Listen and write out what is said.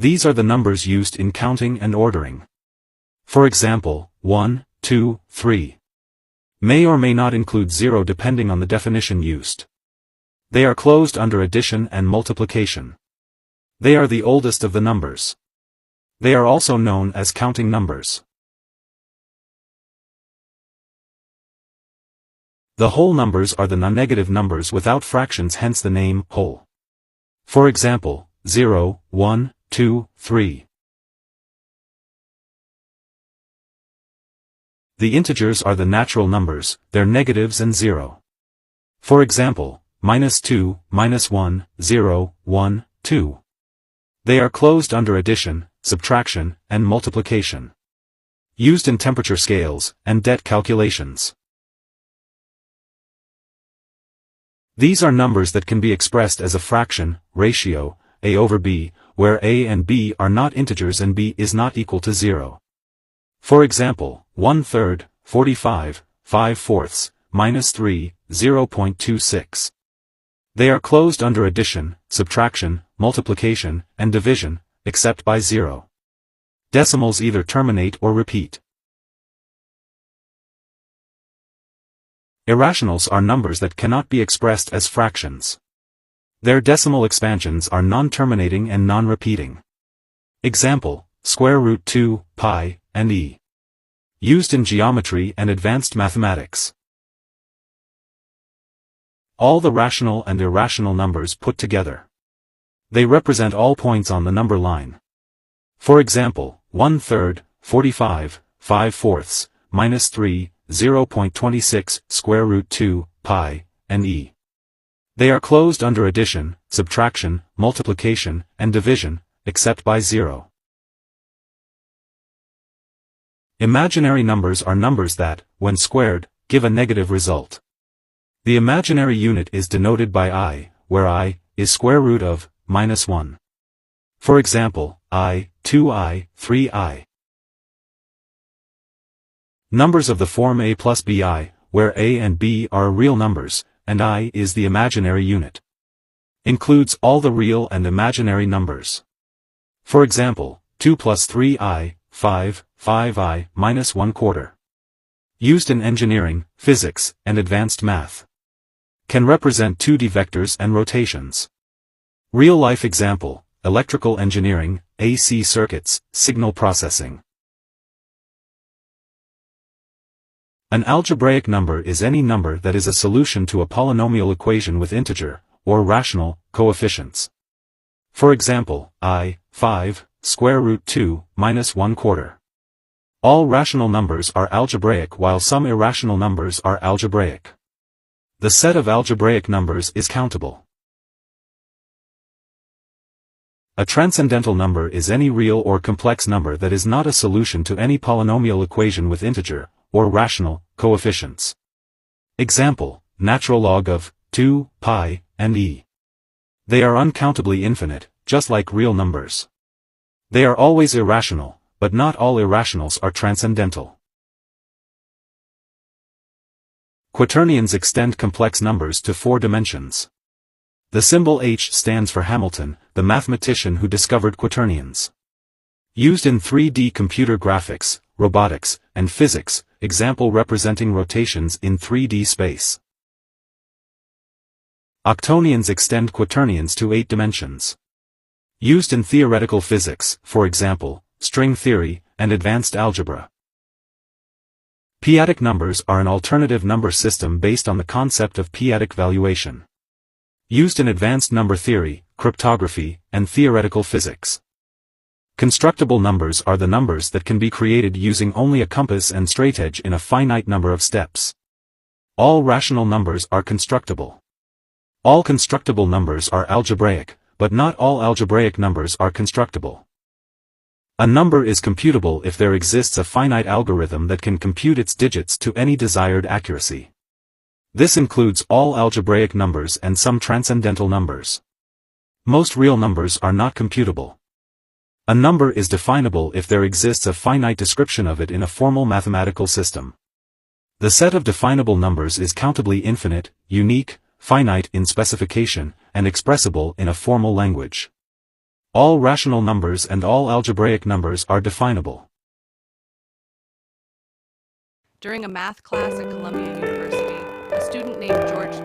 These are the numbers used in counting and ordering. For example, 1, 2, 3 may or may not include 0 depending on the definition used. They are closed under addition and multiplication. They are the oldest of the numbers. They are also known as counting numbers. The whole numbers are the non-negative numbers without fractions, hence the name whole. For example, 0, 1, 2, 3. The integers are the natural numbers, their negatives and 0. For example, -2, -1, 0, 1, 2. They are closed under addition, subtraction, and multiplication. Used in temperature scales and debt calculations. These are numbers that can be expressed as a fraction, ratio, a over b, where a and b are not integers and b is not equal to 0. For example, 1/3, 45, 5/4, -3, 0.26. They are closed under addition, subtraction, multiplication, and division, except by 0. Decimals either terminate or repeat. Irrationals are numbers that cannot be expressed as fractions. Their decimal expansions are non-terminating and non-repeating. Example, square root 2, pi, and e. Used in geometry and advanced mathematics. All the rational and irrational numbers put together. They represent all points on the number line. For example, 1/3, 45, 5/4, -3, 0.26, square root 2, pi, and e. They are closed under addition, subtraction, multiplication, and division, except by 0. Imaginary numbers are numbers that, when squared, give a negative result. The imaginary unit is denoted by I, where I is square root of -1. For example, I, 2i, 3i. Numbers of the form a plus bi, where a and b are real numbers, and I is the imaginary unit. Includes all the real and imaginary numbers. For example, 2 plus 3i, 5, 5i, -1/4. Used in engineering, physics, and advanced math. Can represent 2D vectors and rotations. Real-life example, electrical engineering, AC circuits, signal processing. An algebraic number is any number that is a solution to a polynomial equation with integer, or rational, coefficients. For example, I, 5, square root 2, -1/4. All rational numbers are algebraic while some irrational numbers are algebraic. The set of algebraic numbers is countable. A transcendental number is any real or complex number that is not a solution to any polynomial equation with integer, or rational, coefficients. Example, natural log of 2, pi, and e. They are uncountably infinite, just like real numbers. They are always irrational, but not all irrationals are transcendental. Quaternions extend complex numbers to 4 dimensions. The symbol H stands for Hamilton, the mathematician who discovered quaternions. Used in 3D computer graphics, robotics, and physics, example representing rotations in 3D space. Octonions extend quaternions to 8 dimensions. Used in theoretical physics, for example, string theory, and advanced algebra. P-adic numbers are an alternative number system based on the concept of p-adic valuation. Used in advanced number theory, cryptography, and theoretical physics. Constructible numbers are the numbers that can be created using only a compass and straightedge in a finite number of steps. All rational numbers are constructible. All constructible numbers are algebraic, but not all algebraic numbers are constructible. A number is computable if there exists a finite algorithm that can compute its digits to any desired accuracy. This includes all algebraic numbers and some transcendental numbers. Most real numbers are not computable. A number is definable if there exists a finite description of it in a formal mathematical system. The set of definable numbers is countably infinite, unique, finite in specification, and expressible in a formal language. All rational numbers and all algebraic numbers are definable. During a math class at Columbia University, a student named George